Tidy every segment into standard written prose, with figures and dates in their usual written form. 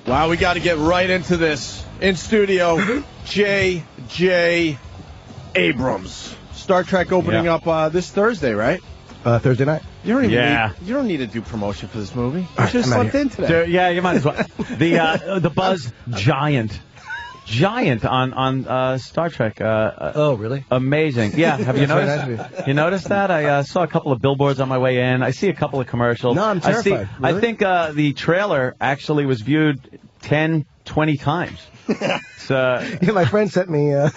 Wow, we got to get right into this. In studio, JJ Abrams. Star Trek opening up this Thursday, right? Thursday night. You don't even you don't need to do promotion for this movie. You just slept in today. Dude, yeah, you might as well. The Buzz giant on Star Trek. Oh, really? Amazing. Yeah, have you noticed? You noticed that? I saw a couple of billboards on my way in. I see a couple of commercials. No, I'm terrified. I think the trailer actually was viewed 10, 20 times. So, yeah, my friend sent me a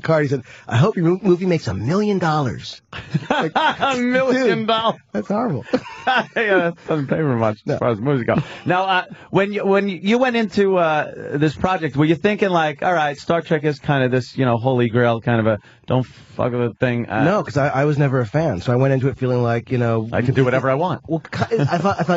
card. He said, "I hope your movie makes $1 million." Like, $1 million. That's horrible. Yeah, that doesn't pay for much as far as movies go. Now, when you went into this project, were you thinking like, all right, Star Trek is kind of this, holy grail, kind of a don't fuck with it thing? No, because I was never a fan, so I went into it feeling like, I can do whatever I want. Well, I thought,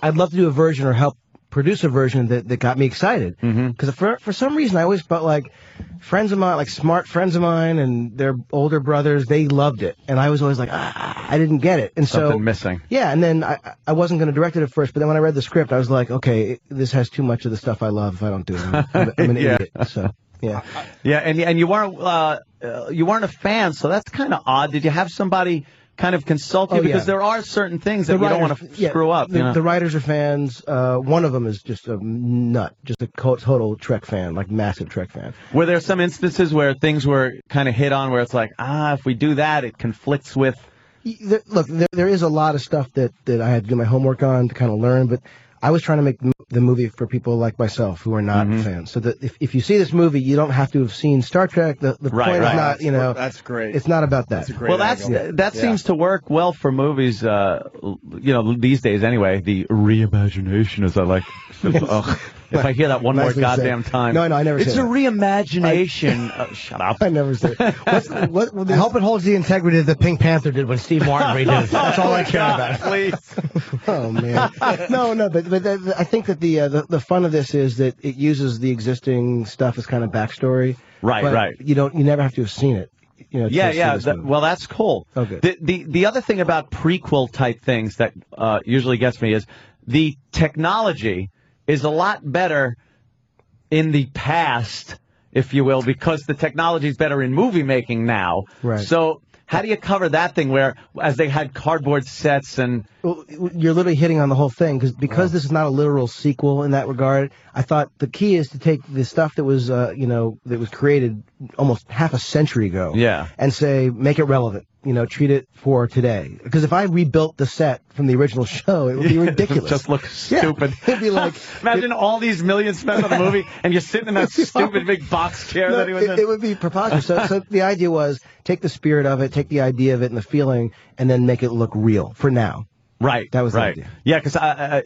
I'd love to do a version or help produce a version that got me excited. Because for some reason I always felt like friends of mine, like smart friends of mine and their older brothers, they loved it. And I was always like, I didn't get it. And something missing. Yeah, and then I wasn't going to direct it at first, but then when I read the script, I was like, okay, this has too much of the stuff I love if I don't do it. I'm an idiot. So, yeah. Yeah, and you weren't a fan, so that's kind of odd. Did you have somebody kind of consult you? Because there are certain things that you don't want to screw up. The writers are fans. One of them is just a nut, just a total Trek fan, like massive Trek fan. Were there some instances where things were kind of hit on where it's like, if we do that, it conflicts with... Look, there is a lot of stuff that I had to do my homework on to kind of learn, but I was trying to make the movie for people like myself who are not fans. So that if you see this movie, you don't have to have seen Star Trek. The point is not, That's great. It's not about that. That's a great angle. That seems to work well for movies, these days anyway. The reimagination, as I like. If I hear that one more goddamn time. No, I never say that. It's a reimagination. Shut up. I never say it. I hope it holds the integrity that the Pink Panther did when Steve Martin redid it. That's all I care about. Please. Oh, man. No, but I think that the fun of this is that it uses the existing stuff as kind of backstory. Right. You never have to have seen it. Well, that's cool. Okay. The other thing about prequel type things that usually gets me is the technology is a lot better in the past, if you will, because the technology is better in movie making now. Right. So how do you cover that thing where, as they had cardboard sets and... Well, you're literally hitting on the whole thing, because this is not a literal sequel in that regard. I thought the key is to take the stuff that was, that was created almost half a century ago. Yeah. And say, make it relevant. Treat it for today. Because if I rebuilt the set from the original show, it would be ridiculous. Just look stupid. Yeah. It'd be like... Imagine all these millions spent on the movie, and you're sitting in that stupid big box chair that he was in. It would be preposterous. So the idea was, take the spirit of it, take the idea of it and the feeling, and then make it look real for now. Right. That was the idea. Yeah, because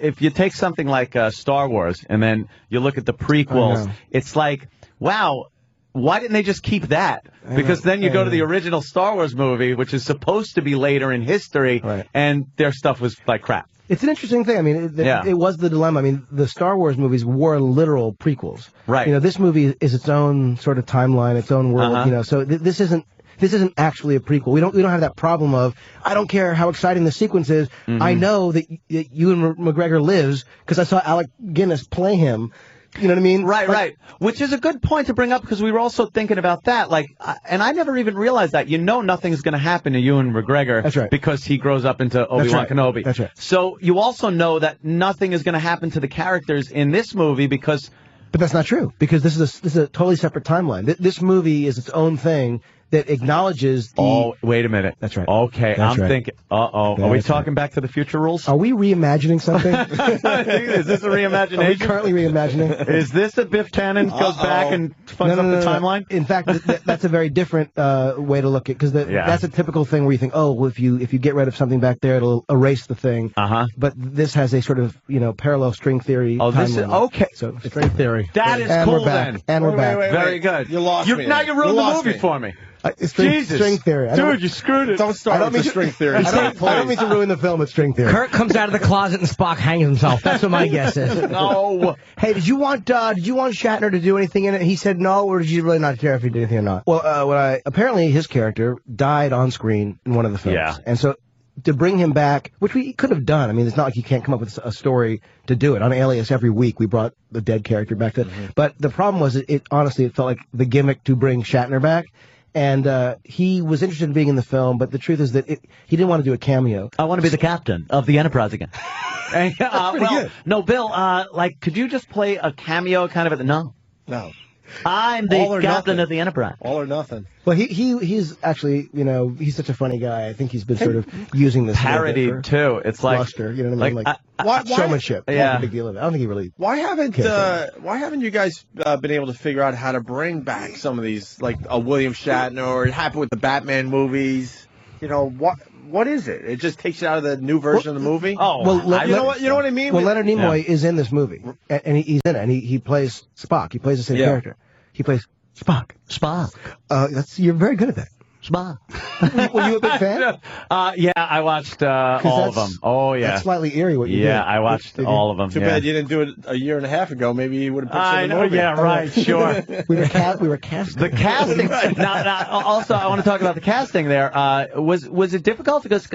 if you take something like Star Wars, and then you look at the prequels, it's like, wow, why didn't they just keep that? Because then you go to the original Star Wars movie, which is supposed to be later in history, and their stuff was like crap. It's an interesting thing. I mean, it was the dilemma. I mean, the Star Wars movies were literal prequels. Right. This movie is its own sort of timeline, its own world. So this isn't actually a prequel. We don't have that problem of, I don't care how exciting the sequence is. I know that Ewan McGregor lives because I saw Alec Guinness play him. You know what I mean? Right. Which is a good point to bring up because we were also thinking about that. And I never even realized that. Nothing's going to happen to Ewan McGregor. That's right. Because he grows up into Obi-Wan Kenobi. That's right. So you also know that nothing is going to happen to the characters in this movie because... But that's not true, because this is a totally separate timeline. This movie is its own thing that acknowledges the... Oh, wait a minute. That's right. Okay, I'm thinking... Uh-oh. Are we talking Back to the Future rules? Are we reimagining something? Is this a reimagination? Are we currently reimagining? Is this a Biff Tannen goes back and fucks up the timeline? In fact, that's a very different way to look at it, because that's a typical thing where you think, if you get rid of something back there, it'll erase the thing. But this has a sort of, parallel string theory timeline. This is... Okay. So, string theory. That is cool, then. And we're back. Very good. You lost me. Now you ruined the movie for me. String theory. Dude, you screwed it. Don't start with string theory. I don't mean to ruin the film with string theory. Kirk comes out of the closet and Spock hangs himself. That's what my guess is. No. Hey, did you want Shatner to do anything in it? He said no, or did you really not care if he did anything or not? Well, apparently his character died on screen in one of the films. Yeah. And so to bring him back, which we could have done. I mean, it's not like you can't come up with a story to do it. On Alias, every week we brought the dead character back to. But the problem was, honestly, it felt like the gimmick to bring Shatner back. And he was interested in being in the film, but the truth is that he didn't want to do a cameo. I want to be the captain of the Enterprise again. That's pretty good. No, Bill, could you just play a cameo kind of at the... No. I'm the captain of the Enterprise. All or nothing. Well, he's actually, he's such a funny guy. I think he's been sort of using this parody too. It's like bluster, you know what I mean? Showmanship. Yeah. A big deal of it. I don't think he really. Why haven't you guys been able to figure out how to bring back some of these, like a William Shatner, or it happened with the Batman movies? What is it? It just takes you out of the new version of the movie. Oh, well, you know what I mean. Well, Leonard Nimoy is in this movie, and he's in it, and he plays Spock. He plays the same character. He plays Spock. You're very good at that. Spock. Were you a big fan? Yeah, I watched all of them. Oh, yeah. That's slightly eerie what you did. Yeah, I watched all of them. Too bad you didn't do it a year and a half ago. Maybe you would have put some in the movie. Yeah, right, sure. we were casting. The casting. Also, I want to talk about the casting there. Was it difficult? Because,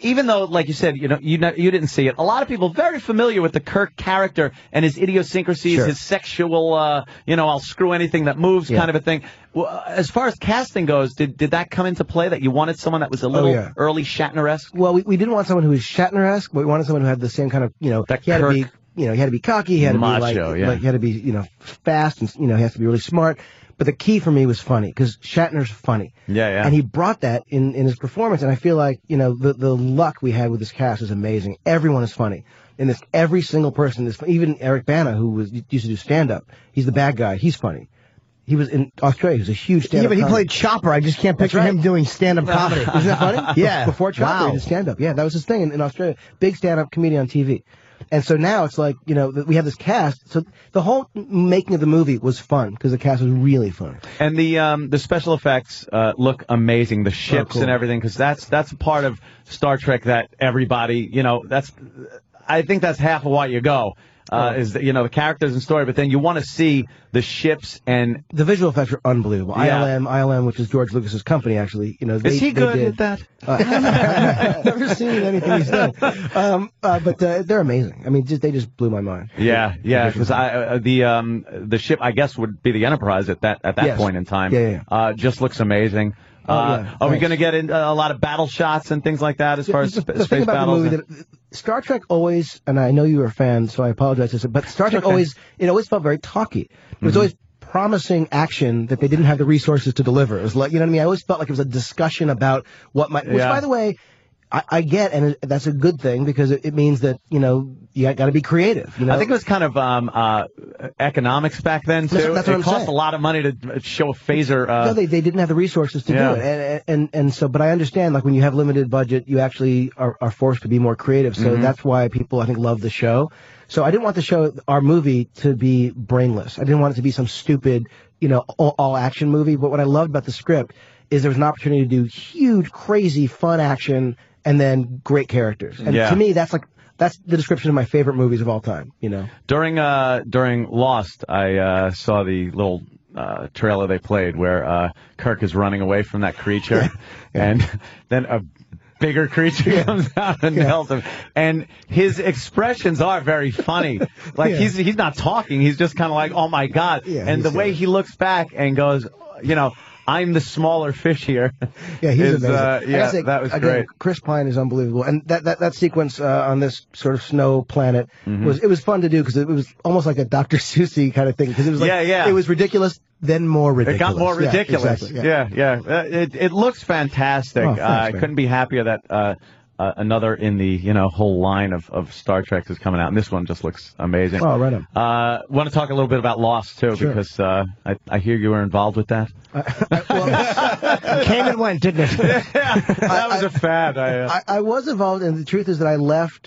even though, like you said, you didn't see it, a lot of people very familiar with the Kirk character and his idiosyncrasies, his sexual, I'll screw anything that moves kind of a thing. Well, as far as casting goes, did that come into play, that you wanted someone that was a little early Shatner-esque? Well, we didn't want someone who was Shatner-esque, but we wanted someone who had the same kind of, that he had to be, he had to be cocky, he had to macho, be he had to be, fast, and he has to be really smart. But the key for me was funny, because Shatner's funny. Yeah. And he brought that in his performance, and I feel like, the luck we had with this cast is amazing. Everyone is funny. In this, every single person is funny. Even Eric Bana, who used to do stand-up, he's the bad guy. He's funny. He was in Australia. He was a huge stand-up but he played Chopper. I just can't picture him doing stand-up comedy. Isn't that funny? Yeah. Before Chopper, he did stand-up. Yeah, that was his thing in Australia. Big stand-up comedian on TV. And so now it's like, we have this cast. So the whole making of the movie was fun, because the cast was really fun. And the special effects look amazing. The ships and everything, because that's a part of Star Trek that everybody, I think that's half of why you go. Is that, the characters and story, but then you want to see the ships, and the visual effects are unbelievable. Yeah. ILM, which is George Lucas's company, actually. Is he good at that? I've never seen anything he's done. But they're amazing. I mean, they just blew my mind. Yeah. Because the ship, I guess, would be the Enterprise at that point in time. Yeah. Just looks amazing. Are we going to get in a lot of battle shots and things like that as far as the space battles? The movie, Star Trek always, and I know you were a fan, so I apologize, but Star Trek always felt very talky. It was always promising action that they didn't have the resources to deliver. It was like, you know what I mean? I always felt like it was a discussion about what might, which, by the way, I get, and that's a good thing, because it means that, you got to be creative. I think it was kind of economics back then, too. That's what it cost a lot of money to show a phaser. No, they didn't have the resources to do it. And so, but I understand, like, when you have limited budget, you actually are forced to be more creative. So that's why people, I think, love the show. So I didn't want the show, our movie, to be brainless. I didn't want it to be some stupid, all-action movie. But what I loved about the script is there was an opportunity to do huge, crazy, fun action, and then great characters. And to me, that's the description of my favorite movies of all time, During Lost, I saw the little trailer they played where Kirk is running away from that creature, and then a bigger creature comes out and nails him. And his expressions are very funny. Like, he's not talking. He's just kind of like, oh, my God. And the way he looks back and goes, I'm the smaller fish here. Yeah, he's amazing. That was again, great. Chris Pine is unbelievable, and that sequence on this sort of snow planet was fun to do, because it was almost like a Dr. Seuss kind of thing, because it was like it was ridiculous, then more ridiculous. It got more ridiculous. Exactly, It looks fantastic. Oh, thanks, I couldn't be happier that another in the whole line of Star Trek is coming out, and this one just looks amazing. Oh, right on. Want to talk a little bit about Lost too, because I hear you were involved with that. Came and went, didn't it? That was a fad. I was involved, and the truth is that I left